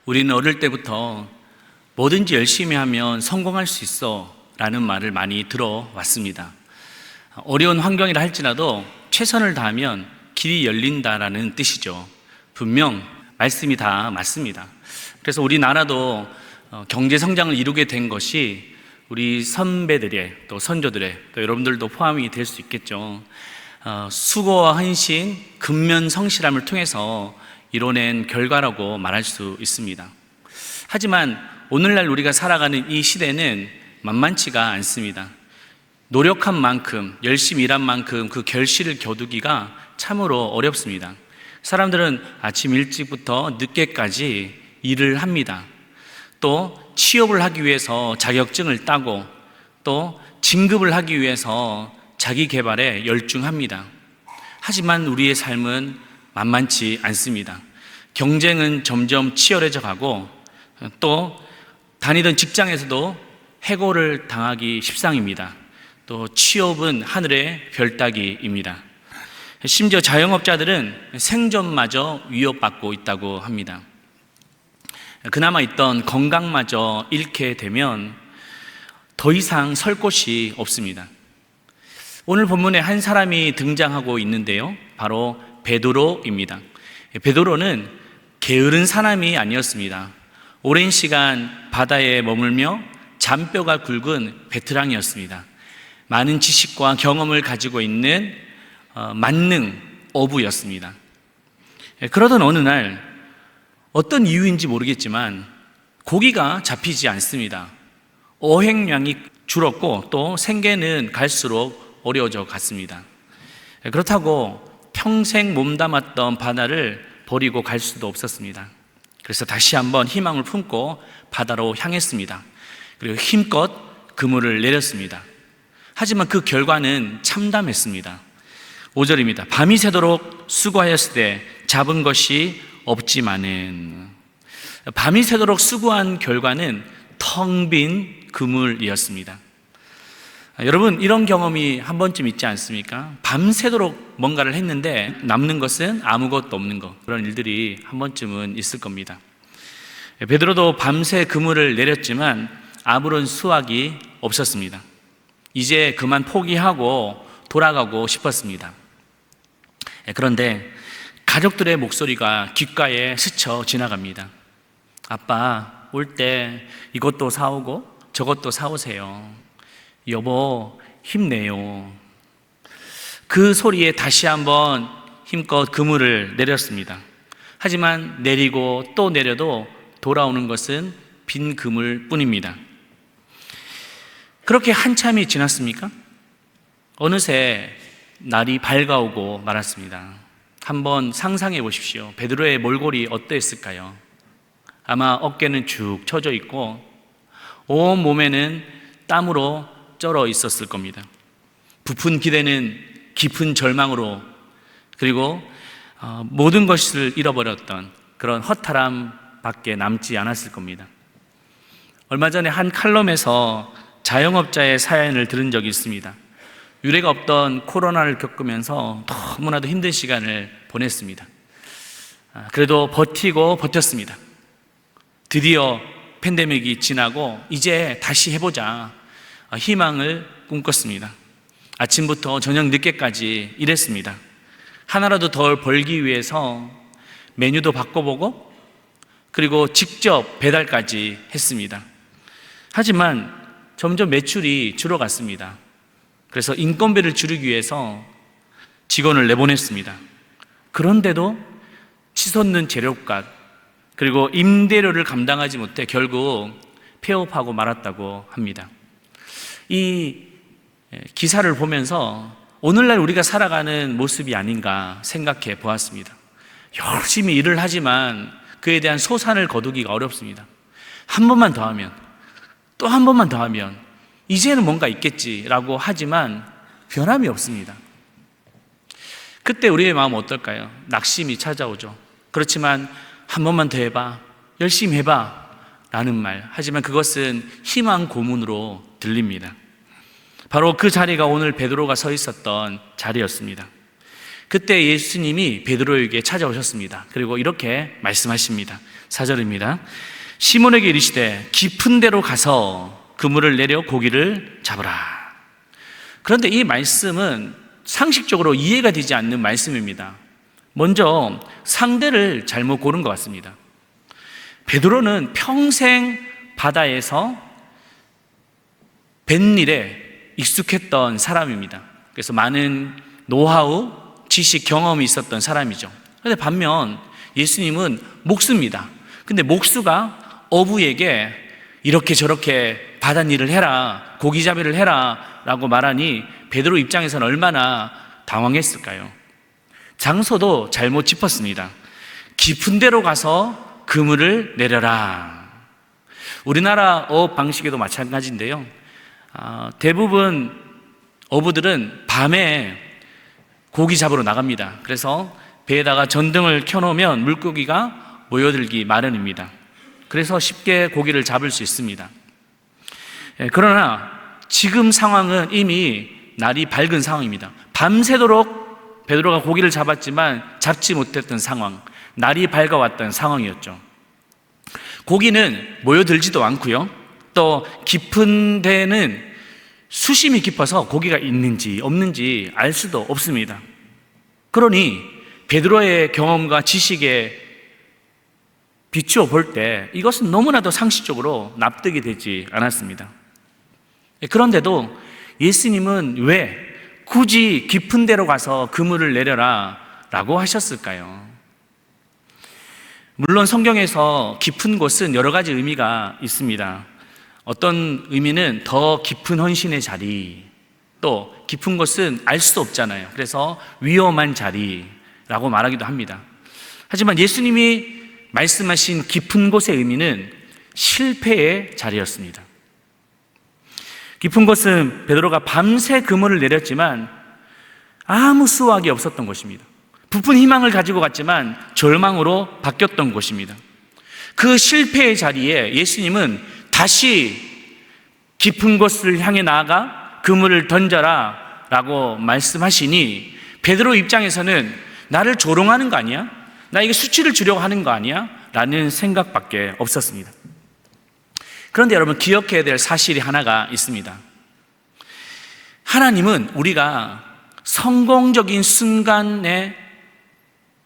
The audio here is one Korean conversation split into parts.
우리는 어릴 때부터 뭐든지 열심히 하면 성공할 수 있어 라는 말을 많이 들어왔습니다. 어려운 환경이라 할지라도 최선을 다하면 길이 열린다라는 뜻이죠. 분명 말씀이 다 맞습니다. 그래서 우리나라도 경제 성장을 이루게 된 것이 우리 선배들의 또 선조들의 또 여러분들도 포함이 될 수 있겠죠. 수고와 헌신, 근면성실함을 통해서 이뤄낸 결과라고 말할 수 있습니다. 하지만 오늘날 우리가 살아가는 이 시대는 만만치가 않습니다. 노력한 만큼, 열심히 일한 만큼 그 결실을 거두기가 참으로 어렵습니다. 사람들은 아침 일찍부터 늦게까지 일을 합니다. 또 취업을 하기 위해서 자격증을 따고 또 진급을 하기 위해서 자기 개발에 열중합니다. 하지만 우리의 삶은 만만치 않습니다. 경쟁은 점점 치열해져 가고 또 다니던 직장에서도 해고를 당하기 십상입니다. 또 취업은 하늘의 별 따기입니다. 심지어 자영업자들은 생존마저 위협받고 있다고 합니다. 그나마 있던 건강마저 잃게 되면 더 이상 설 곳이 없습니다. 오늘 본문에 한 사람이 등장하고 있는데요, 바로 베드로입니다. 베드로는 게으른 사람이 아니었습니다. 오랜 시간 바다에 머물며 잔뼈가 굵은 베테랑이었습니다. 많은 지식과 경험을 가지고 있는 만능 어부였습니다. 그러던 어느 날 어떤 이유인지 모르겠지만 고기가 잡히지 않습니다. 어획량이 줄었고 또 생계는 갈수록 어려워져 갔습니다. 그렇다고 평생 몸담았던 바다를 버리고 갈 수도 없었습니다. 그래서 다시 한번 희망을 품고 바다로 향했습니다. 그리고 힘껏 그물을 내렸습니다. 하지만 그 결과는 참담했습니다. 5절입니다. 밤이 새도록 수고하였을 때 잡은 것이 없지만은. 밤이 새도록 수고한 결과는 텅 빈 그물이었습니다. 여러분, 이런 경험이 한 번쯤 있지 않습니까? 밤새도록 뭔가를 했는데 남는 것은 아무것도 없는 것, 그런 일들이 한 번쯤은 있을 겁니다. 베드로도 밤새 그물을 내렸지만 아무런 수확이 없었습니다. 이제 그만 포기하고 돌아가고 싶었습니다. 그런데 가족들의 목소리가 귓가에 스쳐 지나갑니다. 아빠, 올 때 이것도 사오고 저것도 사오세요. 여보, 힘내요. 그 소리에 다시 한번 힘껏 그물을 내렸습니다. 하지만 내리고 또 내려도 돌아오는 것은 빈 그물 뿐입니다. 그렇게 한참이 지났습니까? 어느새 날이 밝아오고 말았습니다. 한번 상상해 보십시오. 베드로의 몰골이 어떠했을까요? 아마 어깨는 축 처져 있고 온 몸에는 땀으로 쩔어 있었을 겁니다. 부푼 기대는 깊은 절망으로, 그리고 모든 것을 잃어버렸던 그런 허탈함밖에 남지 않았을 겁니다. 얼마 전에 한 칼럼에서 자영업자의 사연을 들은 적이 있습니다. 유례가 없던 코로나를 겪으면서 너무나도 힘든 시간을 보냈습니다. 그래도 버티고 버텼습니다. 드디어 팬데믹이 지나고 이제 다시 해보자 희망을 꿈꿨습니다. 아침부터 저녁 늦게까지 일했습니다. 하나라도 덜 벌기 위해서 메뉴도 바꿔보고 그리고 직접 배달까지 했습니다. 하지만 점점 매출이 줄어갔습니다. 그래서 인건비를 줄이기 위해서 직원을 내보냈습니다. 그런데도 치솟는 재료값 그리고 임대료를 감당하지 못해 결국 폐업하고 말았다고 합니다. 이 기사를 보면서 오늘날 우리가 살아가는 모습이 아닌가 생각해 보았습니다. 열심히 일을 하지만 그에 대한 소산을 거두기가 어렵습니다. 한 번만 더 하면, 또 한 번만 더 하면 이제는 뭔가 있겠지라고 하지만 변함이 없습니다. 그때 우리의 마음은 어떨까요? 낙심이 찾아오죠. 그렇지만 한 번만 더 해봐, 열심히 해봐 라는 말, 하지만 그것은 희망 고문으로 들립니다. 바로 그 자리가 오늘 베드로가 서 있었던 자리였습니다. 그때 예수님이 베드로에게 찾아오셨습니다. 그리고 이렇게 말씀하십니다. 4절입니다. 시몬에게 이르시되 깊은 데로 가서 그물을 내려 고기를 잡으라. 그런데 이 말씀은 상식적으로 이해가 되지 않는 말씀입니다. 먼저 상대를 잘못 고른 것 같습니다. 베드로는 평생 바다에서 뱃일에 익숙했던 사람입니다. 그래서 많은 노하우, 지식, 경험이 있었던 사람이죠. 그런데 반면 예수님은 목수입니다. 근데 목수가 어부에게 이렇게 저렇게 바닷일을 해라, 고기잡이를 해라 라고 말하니 베드로 입장에서는 얼마나 당황했을까요? 장소도 잘못 짚었습니다. 깊은 데로 가서 그물을 내려라. 우리나라 어업 방식에도 마찬가지인데요. 대부분 어부들은 밤에 고기 잡으러 나갑니다. 그래서 배에다가 전등을 켜놓으면 물고기가 모여들기 마련입니다. 그래서 쉽게 고기를 잡을 수 있습니다. 그러나 지금 상황은 이미 날이 밝은 상황입니다. 밤새도록 베드로가 고기를 잡았지만 잡지 못했던 상황, 날이 밝아왔던 상황이었죠. 고기는 모여들지도 않고요. 또 깊은 데는 수심이 깊어서 고기가 있는지 없는지 알 수도 없습니다. 그러니 베드로의 경험과 지식에 비추어 볼 때 이것은 너무나도 상식적으로 납득이 되지 않았습니다. 그런데도 예수님은 왜 굳이 깊은 데로 가서 그물을 내려라 라고 하셨을까요? 물론 성경에서 깊은 곳은 여러 가지 의미가 있습니다. 어떤 의미는 더 깊은 헌신의 자리, 또 깊은 곳은 알 수 없잖아요. 그래서 위험한 자리라고 말하기도 합니다. 하지만 예수님이 말씀하신 깊은 곳의 의미는 실패의 자리였습니다. 깊은 곳은 베드로가 밤새 그물을 내렸지만 아무 수확이 없었던 곳입니다. 부푼 희망을 가지고 갔지만 절망으로 바뀌었던 곳입니다. 그 실패의 자리에 예수님은 다시 깊은 곳을 향해 나아가 그물을 던져라 라고 말씀하시니 베드로 입장에서는 나를 조롱하는 거 아니야? 나 이게 수치를 주려고 하는 거 아니야? 라는 생각밖에 없었습니다. 그런데 여러분 기억해야 될 사실이 하나가 있습니다. 하나님은 우리가 성공적인 순간에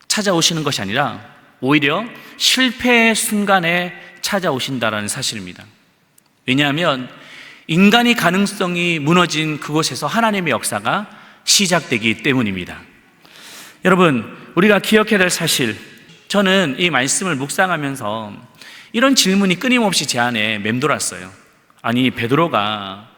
찾아오시는 것이 아니라 오히려 실패의 순간에 찾아오신다는 사실입니다. 왜냐하면 인간의 가능성이 무너진 그곳에서 하나님의 역사가 시작되기 때문입니다. 여러분, 우리가 기억해야 될 사실, 저는 이 말씀을 묵상하면서 이런 질문이 끊임없이 제 안에 맴돌았어요. 아니, 베드로가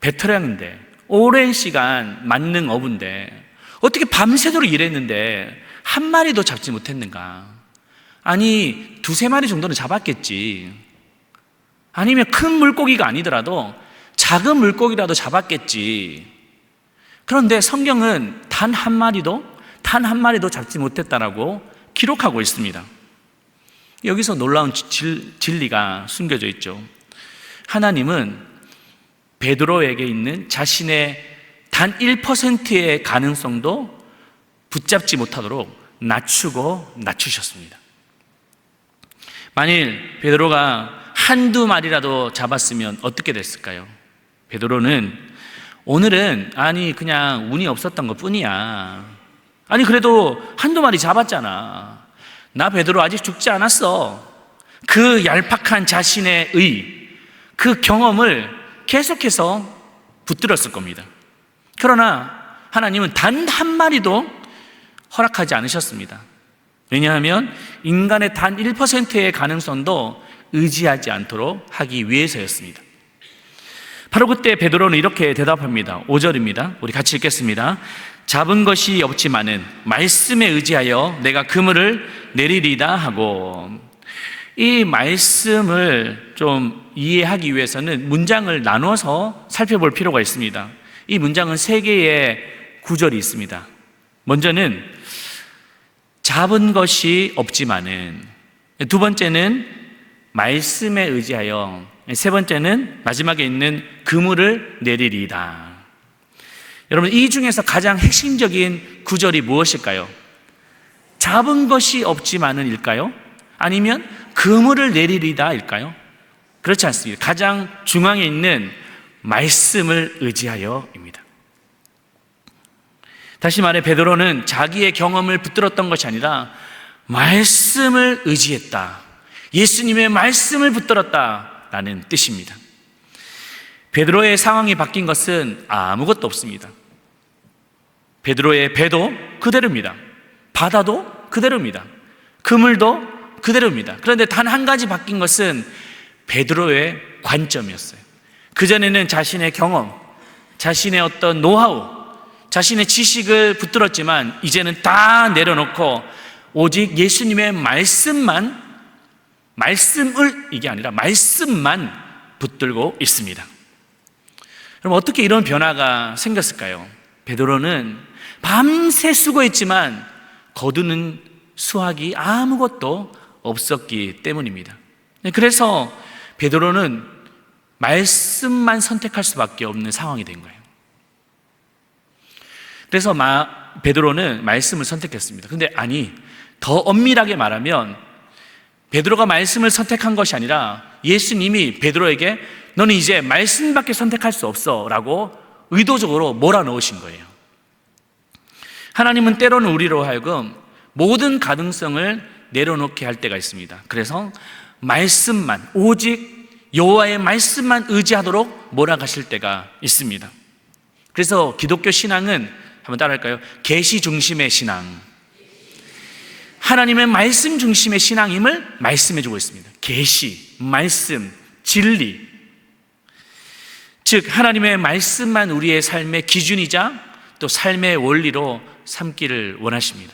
베테랑인데 오랜 시간 만능 어부인데 어떻게 밤새도록 일했는데 한 마리도 잡지 못했는가? 아니, 두세 마리 정도는 잡았겠지. 아니면 큰 물고기가 아니더라도 작은 물고기라도 잡았겠지. 그런데 성경은 단 한 마리도 잡지 못했다라고 기록하고 있습니다. 여기서 놀라운 진리가 숨겨져 있죠. 하나님은 베드로에게 있는 자신의 단 1%의 가능성도 붙잡지 못하도록 낮추셨습니다. 만일 베드로가 한두 마리라도 잡았으면 어떻게 됐을까요? 베드로는 오늘은 그냥 운이 없었던 것 뿐이야. 그래도 한두 마리 잡았잖아. 나 베드로 아직 죽지 않았어. 그 얄팍한 자신의 그 경험을 계속해서 붙들었을 겁니다. 그러나 하나님은 단 한 마리도 허락하지 않으셨습니다. 왜냐하면 인간의 단 1%의 가능성도 의지하지 않도록 하기 위해서였습니다. 바로 그때 베드로는 이렇게 대답합니다. 5절입니다. 우리 같이 읽겠습니다. 잡은 것이 없지만은 말씀에 의지하여 내가 그물을 내리리다 하고, 이 말씀을 좀 이해하기 위해서는 문장을 나눠서 살펴볼 필요가 있습니다. 이 문장은 3개의 구절이 있습니다. 먼저는 잡은 것이 없지만은, 두 번째는 말씀에 의지하여, 세 번째는 마지막에 있는 그물을 내리리다. 여러분, 이 중에서 가장 핵심적인 구절이 무엇일까요? 잡은 것이 없지만은 일까요? 아니면 그물을 내리리다 일까요? 그렇지 않습니다. 가장 중앙에 있는 말씀을 의지하여입니다. 다시 말해 베드로는 자기의 경험을 붙들었던 것이 아니라 말씀을 의지했다. 예수님의 말씀을 붙들었다라는 뜻입니다. 베드로의 상황이 바뀐 것은 아무것도 없습니다. 베드로의 배도 그대로입니다. 바다도 그대로입니다. 그물도 그대로입니다. 그런데 단 한 가지 바뀐 것은 베드로의 관점이었어요. 그전에는 자신의 경험, 자신의 어떤 노하우, 자신의 지식을 붙들었지만 이제는 다 내려놓고 오직 예수님의 말씀만, 이게 아니라 말씀만 붙들고 있습니다. 그럼 어떻게 이런 변화가 생겼을까요? 베드로는 밤새 수고했지만 거두는 수확이 아무것도 없었기 때문입니다. 그래서 베드로는 말씀만 선택할 수밖에 없는 상황이 된 거예요. 그래서 베드로는 말씀을 선택했습니다. 근데 더 엄밀하게 말하면 베드로가 말씀을 선택한 것이 아니라 예수님이 베드로에게 너는 이제 말씀밖에 선택할 수 없어 라고 의도적으로 몰아넣으신 거예요. 하나님은 때로는 우리로 하여금 모든 가능성을 내려놓게 할 때가 있습니다. 그래서 말씀만, 오직 여호와의 말씀만 의지하도록 몰아가실 때가 있습니다. 그래서 기독교 신앙은 한번 따라할까요? 계시 중심의 신앙, 하나님의 말씀 중심의 신앙임을 말씀해주고 있습니다. 계시, 말씀, 진리, 즉 하나님의 말씀만 우리의 삶의 기준이자 또 삶의 원리로 삼기를 원하십니다.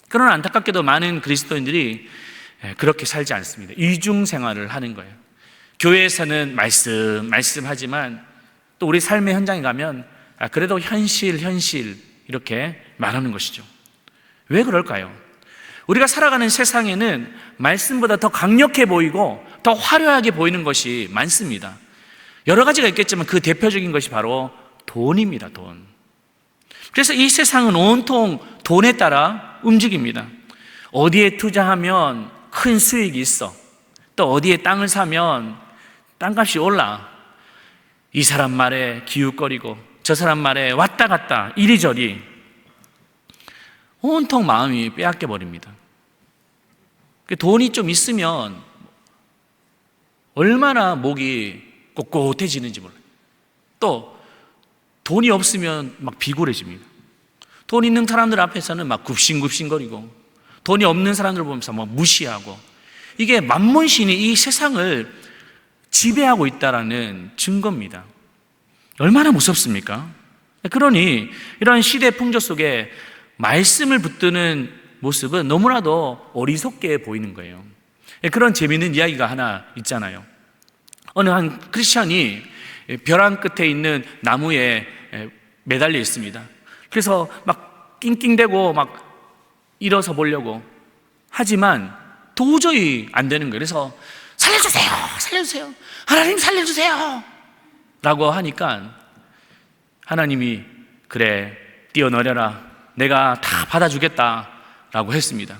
그러나 안타깝게도 많은 그리스도인들이 그렇게 살지 않습니다. 이중 생활을 하는 거예요. 교회에서는 말씀하지만 또 우리 삶의 현장에 가면 그래도 현실 이렇게 말하는 것이죠. 왜 그럴까요? 우리가 살아가는 세상에는 말씀보다 더 강력해 보이고 더 화려하게 보이는 것이 많습니다. 여러 가지가 있겠지만 그 대표적인 것이 바로 돈입니다. 돈. 그래서 이 세상은 온통 돈에 따라 움직입니다. 어디에 투자하면 큰 수익이 있어. 또 어디에 땅을 사면 땅값이 올라. 이 사람 말에 기웃거리고 저 사람 말에 왔다 갔다 이리저리 온통 마음이 빼앗겨 버립니다. 돈이 좀 있으면 얼마나 목이 꼿꼿해지는지 몰라요. 또 돈이 없으면 막 비굴해집니다. 돈 있는 사람들 앞에서는 막 굽신굽신거리고 돈이 없는 사람들 보면서 막 무시하고, 이게 만몬신이 이 세상을 지배하고 있다는 증거입니다. 얼마나 무섭습니까? 그러니 이런 시대 풍조 속에 말씀을 붙드는 모습은 너무나도 어리석게 보이는 거예요. 그런 재미있는 이야기가 하나 있잖아요. 어느 한 크리스찬이 벼랑 끝에 있는 나무에 매달려 있습니다. 그래서 막 낑낑대고 막 일어서 보려고 하지만 도저히 안 되는 거예요. 그래서 살려주세요, 하나님 살려주세요 라고 하니까 하나님이 그래 뛰어내려라, 내가 다 받아주겠다 라고 했습니다.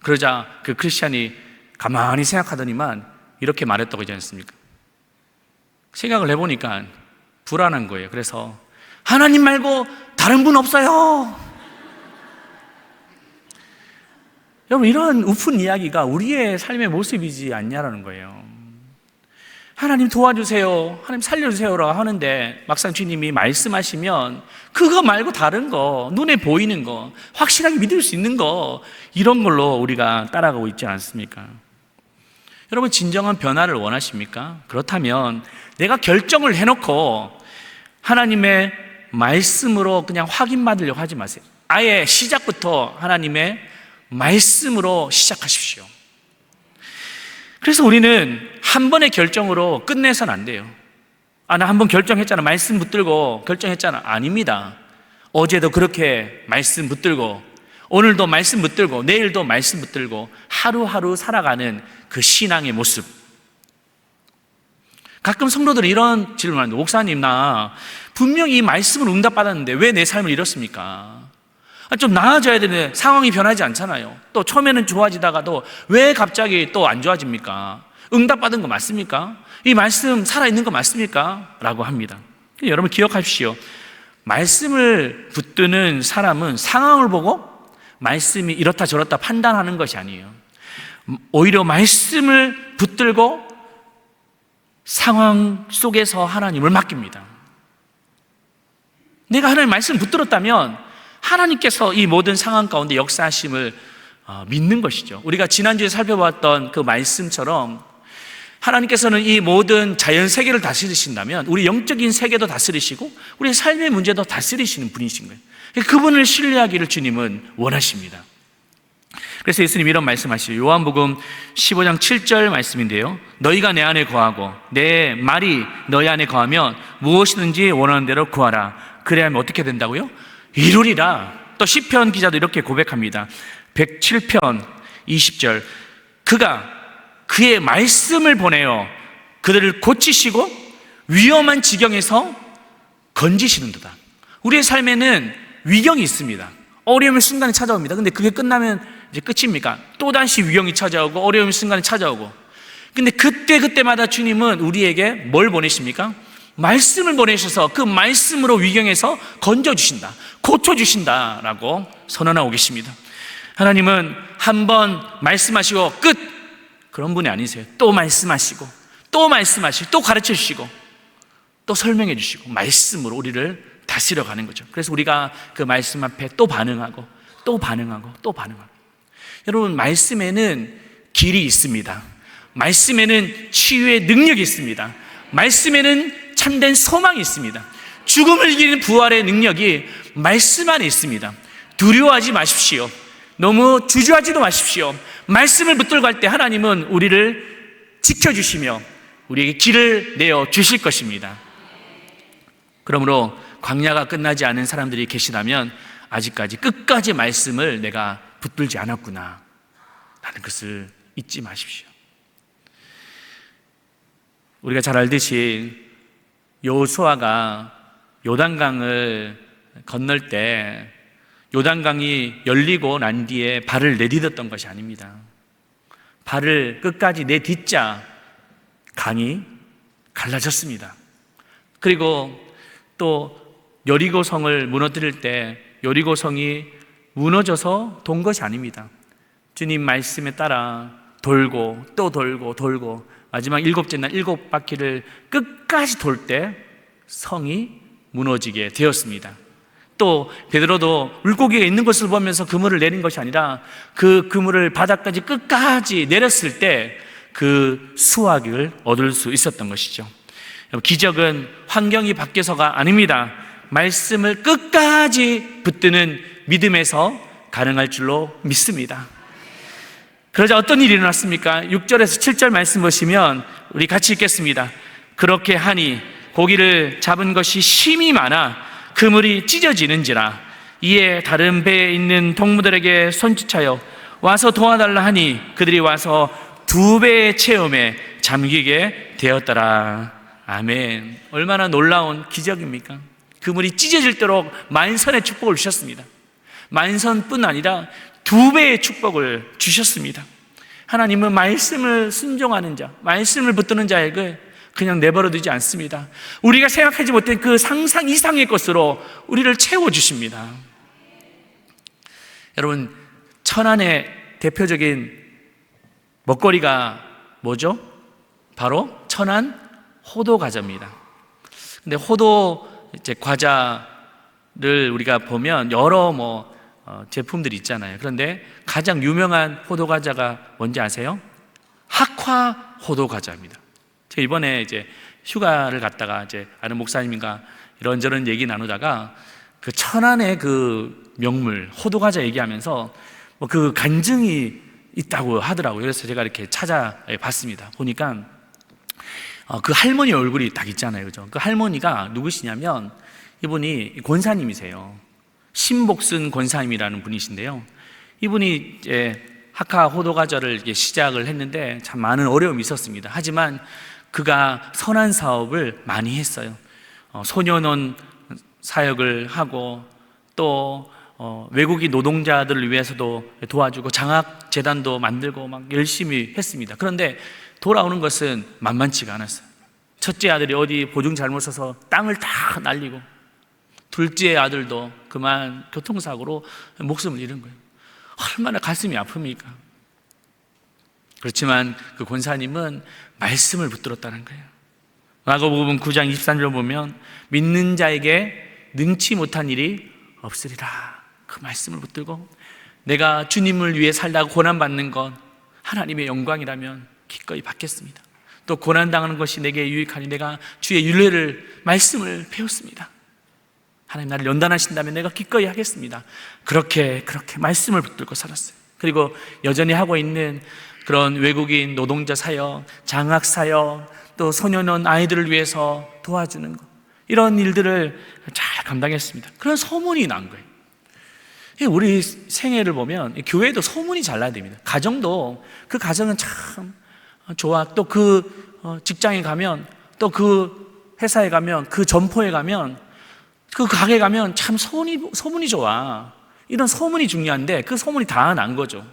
그러자 그 크리스찬이 가만히 생각하더니만 이렇게 말했다고 하지 않습니까? 생각을 해보니까 불안한 거예요. 그래서 하나님 말고 다른 분 없어요. 여러분, 이런 우픈 이야기가 우리의 삶의 모습이지 않냐라는 거예요. 하나님 도와주세요, 하나님 살려주세요라고 하는데 막상 주님이 말씀하시면 그거 말고 다른 거, 눈에 보이는 거, 확실하게 믿을 수 있는 거, 이런 걸로 우리가 따라가고 있지 않습니까? 여러분, 진정한 변화를 원하십니까? 그렇다면 내가 결정을 해놓고 하나님의 말씀으로 그냥 확인받으려고 하지 마세요. 아예 시작부터 하나님의 말씀으로 시작하십시오. 그래서 우리는 한 번의 결정으로 끝내서는 안 돼요. 나 한 번 결정했잖아, 말씀 붙들고 결정했잖아. 아닙니다. 어제도 그렇게 말씀 붙들고, 오늘도 말씀 붙들고, 내일도 말씀 붙들고 하루하루 살아가는 그 신앙의 모습, 가끔 성도들이 이런 질문을 하는데, 목사님, 나 분명히 이 말씀을 응답받았는데 왜 내 삶을 이렇습니까? 좀 나아져야 되는데 상황이 변하지 않잖아요. 또 처음에는 좋아지다가도 왜 갑자기 또 안 좋아집니까? 응답받은 거 맞습니까? 이 말씀 살아있는 거 맞습니까? 라고 합니다. 여러분 기억하십시오. 말씀을 붙드는 사람은 상황을 보고 말씀이 이렇다 저렇다 판단하는 것이 아니에요. 오히려 말씀을 붙들고 상황 속에서 하나님을 맡깁니다. 내가 하나님 말씀을 붙들었다면 하나님께서 이 모든 상황 가운데 역사하심을 믿는 것이죠. 우리가 지난주에 살펴봤던 그 말씀처럼 하나님께서는 이 모든 자연 세계를 다스리신다면 우리 영적인 세계도 다스리시고 우리 삶의 문제도 다스리시는 분이신 거예요. 그분을 신뢰하기를 주님은 원하십니다. 그래서 예수님 이런 말씀하시죠. 요한복음 15장 7절 말씀인데요, 너희가 내 안에 거하고 내 말이 너희 안에 거하면 무엇이든지 원하는 대로 구하라. 그래야 하면 어떻게 된다고요? 이루리라. 또 시편 기자도 이렇게 고백합니다. 107편 20절, 그가 그의 말씀을 보내어 그들을 고치시고 위험한 지경에서 건지시는도다. 우리의 삶에는 위경이 있습니다. 어려움의 순간이 찾아옵니다. 근데 그게 끝나면 이제 끝입니까? 또다시 위경이 찾아오고 어려움의 순간이 찾아오고. 근데 그때마다 주님은 우리에게 뭘 보내십니까? 말씀을 보내셔서 그 말씀으로 위경에서 건져주신다, 고쳐주신다라고 선언하고 계십니다. 하나님은 한 번 말씀하시고 끝, 그런 분이 아니세요. 또 말씀하시고 또 말씀하시고 또 가르쳐 주시고 또 설명해 주시고 말씀으로 우리를 다스려 가는 거죠. 그래서 우리가 그 말씀 앞에 또 반응하고 또 반응하고 또 반응하고. 여러분, 말씀에는 길이 있습니다. 말씀에는 치유의 능력이 있습니다. 말씀에는 참된 소망이 있습니다. 죽음을 이기는 부활의 능력이 말씀 안에 있습니다. 두려워하지 마십시오. 너무 주저하지도 마십시오. 말씀을 붙들고 할 때 하나님은 우리를 지켜주시며 우리에게 길을 내어 주실 것입니다. 그러므로 광야가 끝나지 않은 사람들이 계시다면 아직까지 끝까지 말씀을 내가 붙들지 않았구나 라는 것을 잊지 마십시오. 우리가 잘 알듯이 여호수아가 요단강을 건널 때 요단강이 열리고 난 뒤에 발을 내디뎠던 것이 아닙니다. 발을 끝까지 내딛자 강이 갈라졌습니다. 그리고 또 여리고성을 무너뜨릴 때 여리고성이 무너져서 돈 것이 아닙니다. 주님 말씀에 따라 돌고 또 돌고 돌고 마지막 7째 날 7바퀴를 끝까지 돌 때 성이 무너지게 되었습니다. 또 베드로도 물고기가 있는 것을 보면서 그물을 내린 것이 아니라 그 그물을 바닥까지 끝까지 내렸을 때 그 수확을 얻을 수 있었던 것이죠. 기적은 환경이 바뀌어서가 아닙니다. 말씀을 끝까지 붙드는 믿음에서 가능할 줄로 믿습니다. 그러자 어떤 일이 일어났습니까? 6절에서 7절 말씀 보시면 우리 같이 읽겠습니다. 그렇게 하니 고기를 잡은 것이 심히 많아 그물이 찢어지는지라. 이에 다른 배에 있는 동무들에게 손짓하여 와서 도와달라 하니 그들이 와서 2배의 체험에 잠기게 되었더라. 아멘. 얼마나 놀라운 기적입니까? 그물이 찢어질도록 만선의 축복을 주셨습니다. 만선뿐 아니라 2배의 축복을 주셨습니다. 하나님은 말씀을 순종하는 자, 말씀을 붙드는 자에게 그냥 내버려 두지 않습니다. 우리가 생각하지 못한 그 상상 이상의 것으로 우리를 채워주십니다. 여러분, 천안의 대표적인 먹거리가 뭐죠? 바로 천안 호도 과자입니다. 근데 호도 과자를 우리가 보면 여러 제품들이 있잖아요. 그런데 가장 유명한 호도 과자가 뭔지 아세요? 학화 호도 과자입니다. 제가 이번에 휴가를 갔다가 아는 목사님과 이런저런 얘기 나누다가 그 천안의 그 명물 호도 과자 얘기하면서 그 간증이 있다고 하더라고요. 그래서 제가 이렇게 찾아봤습니다. 보니까 그 할머니 얼굴이 딱 있잖아요. 그죠? 그 할머니가 누구시냐면 이분이 권사님이세요. 신복순 권사님이라는 분이신데요. 이분이 학화 호도과자를 시작을 했는데 참 많은 어려움이 있었습니다. 하지만 그가 선한 사업을 많이 했어요. 소년원 사역을 하고 또 외국인 노동자들을 위해서도 도와주고 장학재단도 만들고 막 열심히 했습니다. 그런데 돌아오는 것은 만만치가 않았어요. 첫째 아들이 어디 보증 잘못 서서 땅을 다 날리고, 둘째 아들도 그만 교통사고로 목숨을 잃은 거예요. 얼마나 가슴이 아픕니까? 그렇지만 그 권사님은 말씀을 붙들었다는 거예요. 마가복음 9장 23절 보면 믿는 자에게 능치 못한 일이 없으리라. 그 말씀을 붙들고 내가 주님을 위해 살다가 고난받는 건 하나님의 영광이라면 기꺼이 받겠습니다. 또 고난당하는 것이 내게 유익하니 내가 주의 율례를 말씀을 배웠습니다. 하나님 나를 연단하신다면 내가 기꺼이 하겠습니다. 그렇게 말씀을 붙들고 살았어요. 그리고 여전히 하고 있는 그런 외국인 노동자 사역, 장학 사역, 또 소년원 아이들을 위해서 도와주는 것, 이런 일들을 잘 감당했습니다. 그런 소문이 난 거예요. 우리 생애를 보면 교회도 소문이 잘 나야 됩니다. 가정도 그 가정은 참 좋아. 또 그 직장에 가면, 또 그 회사에 가면, 그 점포에 가면, 그 가게 가면 참 소문이 좋아. 이런 소문이 중요한데 그 소문이 다 난 거죠.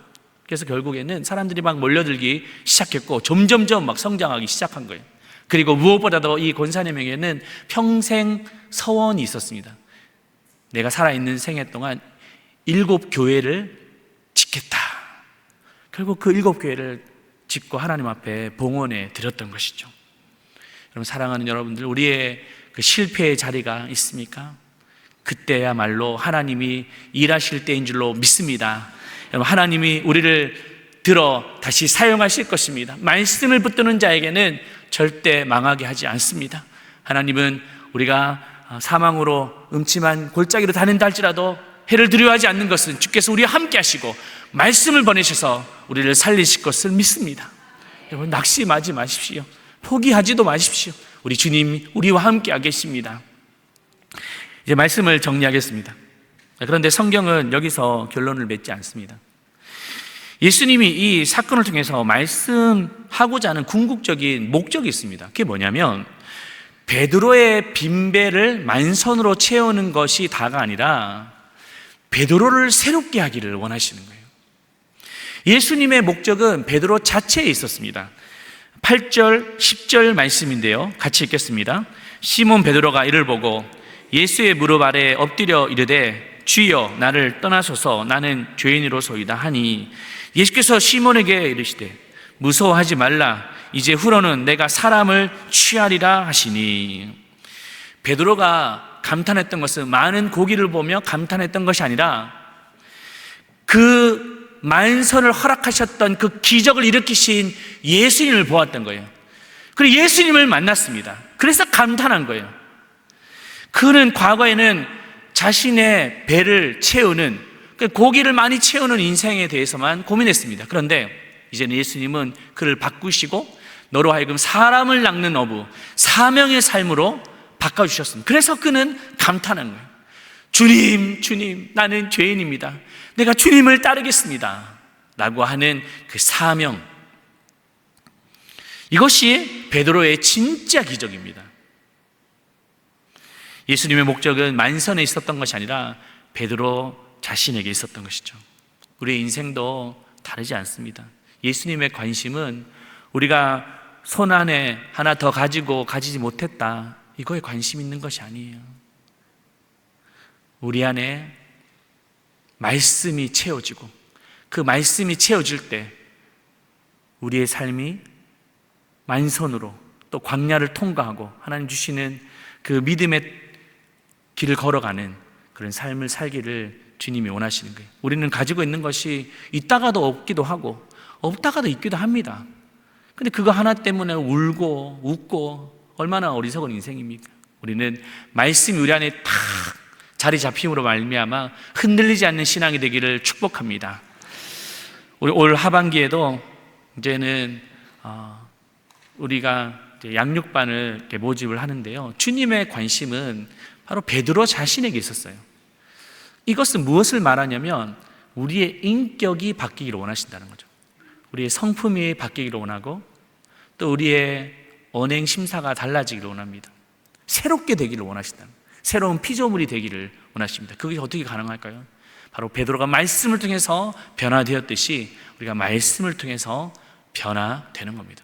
그래서 결국에는 사람들이 막 몰려들기 시작했고 점점점 막 성장하기 시작한 거예요. 그리고 무엇보다도 이 권사님에게는 평생 서원이 있었습니다. 내가 살아있는 생애 동안 7교회를 짓겠다. 결국 그 7교회를 짓고 하나님 앞에 봉헌해 드렸던 것이죠. 여러분, 사랑하는 여러분들, 우리의 그 실패의 자리가 있습니까? 그때야말로 하나님이 일하실 때인 줄로 믿습니다. 여러분, 하나님이 우리를 들어 다시 사용하실 것입니다. 말씀을 붙드는 자에게는 절대 망하게 하지 않습니다. 하나님은 우리가 사망으로 음침한 골짜기로 다닌다 할지라도 해를 두려워하지 않는 것은 주께서 우리와 함께 하시고 말씀을 보내셔서 우리를 살리실 것을 믿습니다. 여러분, 낙심하지 마십시오. 포기하지도 마십시오. 우리 주님 우리와 함께 계십니다. 이제 말씀을 정리하겠습니다. 그런데 성경은 여기서 결론을 맺지 않습니다. 예수님이 이 사건을 통해서 말씀하고자 하는 궁극적인 목적이 있습니다. 그게 뭐냐면 베드로의 빈배를 만선으로 채우는 것이 다가 아니라 베드로를 새롭게 하기를 원하시는 거예요. 예수님의 목적은 베드로 자체에 있었습니다. 8절, 10절 말씀인데요. 같이 읽겠습니다. 시몬 베드로가 이를 보고 예수의 무릎 아래 엎드려 이르되 주여 나를 떠나소서 나는 죄인으로소이다 하니 예수께서 시몬에게 이르시되 무서워하지 말라 이제 후로는 내가 사람을 취하리라 하시니, 베드로가 감탄했던 것은 많은 고기를 보며 감탄했던 것이 아니라 그 만선을 허락하셨던 그 기적을 일으키신 예수님을 보았던 거예요. 그리고 예수님을 만났습니다. 그래서 감탄한 거예요. 그는 과거에는 자신의 배를 채우는, 고기를 많이 채우는 인생에 대해서만 고민했습니다. 그런데 이제는 예수님은 그를 바꾸시고 너로 하여금 사람을 낚는 어부, 사명의 삶으로 바꿔주셨습니다. 그래서 그는 감탄한 거예요. 주님, 나는 죄인입니다. 내가 주님을 따르겠습니다. 라고 하는 그 사명. 이것이 베드로의 진짜 기적입니다. 예수님의 목적은 만선에 있었던 것이 아니라 베드로 자신에게 있었던 것이죠. 우리의 인생도 다르지 않습니다. 예수님의 관심은 우리가 손 안에 하나 더 가지지 못했다, 이거에 관심 있는 것이 아니에요. 우리 안에 말씀이 채워지고 그 말씀이 채워질 때 우리의 삶이 만선으로 또 광야를 통과하고 하나님 주시는 그 믿음의 길을 걸어가는 그런 삶을 살기를 주님이 원하시는 거예요. 우리는 가지고 있는 것이 있다가도 없기도 하고 없다가도 있기도 합니다. 근데 그거 하나 때문에 울고 웃고 얼마나 어리석은 인생입니까? 우리는 말씀이 우리 안에 탁 자리 잡힘으로 말미암아 흔들리지 않는 신앙이 되기를 축복합니다. 우리 올 하반기에도 이제는 우리가 양육반을 이렇게 모집을 하는데요. 주님의 관심은 바로 베드로 자신에게 있었어요. 이것은 무엇을 말하냐면 우리의 인격이 바뀌기를 원하신다는 거죠. 우리의 성품이 바뀌기를 원하고 또 우리의 언행 심사가 달라지기를 원합니다. 새롭게 되기를 원하신다. 새로운 피조물이 되기를 원하십니다. 그게 어떻게 가능할까요? 바로 베드로가 말씀을 통해서 변화되었듯이 우리가 말씀을 통해서 변화되는 겁니다.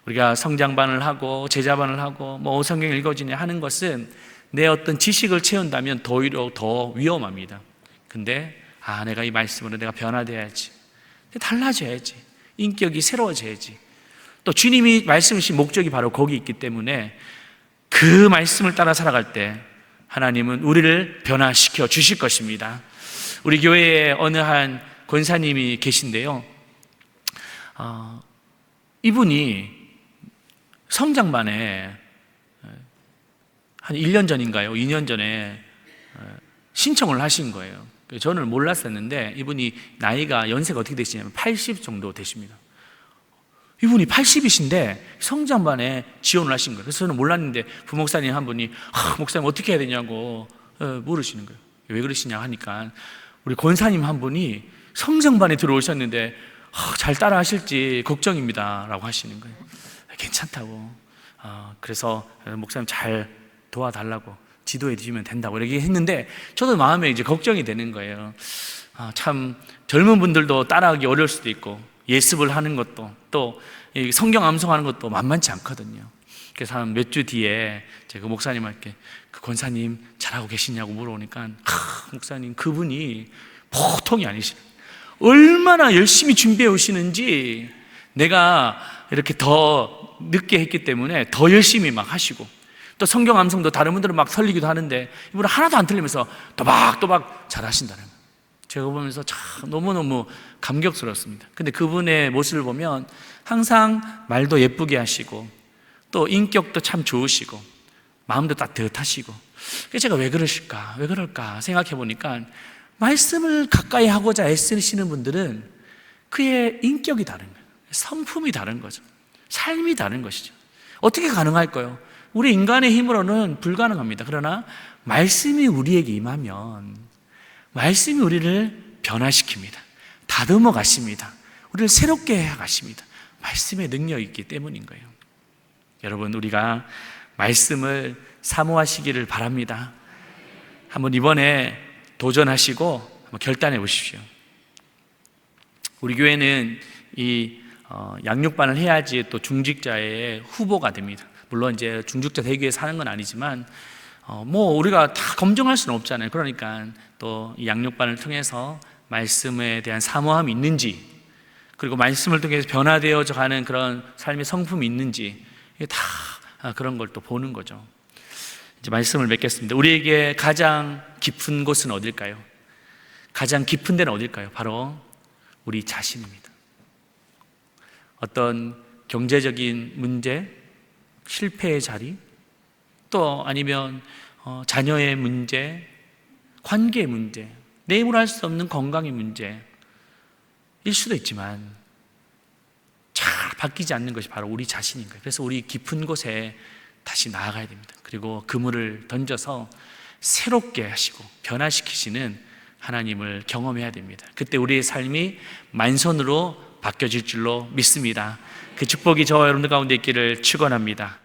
우리가 성장반을 하고 제자반을 하고 뭐 성경 읽어주냐 하는 것은 내 어떤 지식을 채운다면 오히려 더 위험합니다. 근데 내가 이 말씀으로 내가 변화돼야지, 달라져야지, 인격이 새로워져야지. 또 주님이 말씀하신 목적이 바로 거기 있기 때문에 그 말씀을 따라 살아갈 때 하나님은 우리를 변화시켜 주실 것입니다. 우리 교회에 어느 한 권사님이 계신데요, 이분이 성장반에 한 1년 전인가요? 2년 전에 신청을 하신 거예요. 저는 몰랐었는데 이분이 나이가 연세가 어떻게 되시냐면 80 정도 되십니다. 이분이 80이신데 성장반에 지원을 하신 거예요. 그래서 저는 몰랐는데 부목사님 한 분이 목사님 어떻게 해야 되냐고 물으시는 거예요. 왜 그러시냐 하니까 우리 권사님 한 분이 성장반에 들어오셨는데 잘 따라 하실지 걱정입니다 라고 하시는 거예요. 괜찮다고. 그래서 목사님 잘 도와달라고, 지도해 주시면 된다고 이렇게 했는데 저도 마음에 이제 걱정이 되는 거예요. 참 젊은 분들도 따라하기 어려울 수도 있고 예습을 하는 것도 또 성경 암송하는 것도 만만치 않거든요. 그래서 한 몇 주 뒤에 제가 그 목사님한테 그 권사님 잘하고 계시냐고 물어보니까 목사님 그분이 보통이 아니시네. 얼마나 열심히 준비해 오시는지 내가 이렇게 더 늦게 했기 때문에 더 열심히 막 하시고 또 성경 암송도 다른 분들은 막 설리기도 하는데 이분은 하나도 안 틀리면서 또박또박 잘 하신다는 거예요. 제가 보면서 참 너무너무 감격스럽습니다. 근데 그분의 모습을 보면 항상 말도 예쁘게 하시고 또 인격도 참 좋으시고 마음도 따뜻하시고, 그래서 제가 왜 그러실까, 왜 그럴까 생각해 보니까 말씀을 가까이 하고자 애쓰시는 분들은 그의 인격이 다른 거예요. 성품이 다른 거죠. 삶이 다른 것이죠. 어떻게 가능할까요? 우리 인간의 힘으로는 불가능합니다. 그러나 말씀이 우리에게 임하면 말씀이 우리를 변화시킵니다. 다듬어 가십니다. 우리를 새롭게 해 가십니다. 말씀의 능력이 있기 때문인 거예요. 여러분, 우리가 말씀을 사모하시기를 바랍니다. 한번 이번에 도전하시고 한번 결단해 보십시오. 우리 교회는 이 양육반을 해야지 또 중직자의 후보가 됩니다. 물론 이제 중직자 되기 위해서 하는 건 아니지만 뭐 우리가 다 검증할 수는 없잖아요. 그러니까 또 이 양육반을 통해서 말씀에 대한 사모함이 있는지, 그리고 말씀을 통해서 변화되어져 가는 그런 삶의 성품이 있는지, 이게 다 그런 걸 또 보는 거죠. 이제 말씀을 맺겠습니다. 우리에게 가장 깊은 곳은 어딜까요? 가장 깊은 데는 어딜까요? 바로 우리 자신입니다. 어떤 경제적인 문제, 실패의 자리, 또 아니면 자녀의 문제, 관계의 문제, 내 힘으로 할 수 없는 건강의 문제일 수도 있지만 잘 바뀌지 않는 것이 바로 우리 자신인 거예요. 그래서 우리 깊은 곳에 다시 나아가야 됩니다. 그리고 그물을 던져서 새롭게 하시고 변화시키시는 하나님을 경험해야 됩니다. 그때 우리의 삶이 만선으로 바뀌어질 줄로 믿습니다. 그 축복이 저와 여러분들 가운데 있기를 축원합니다.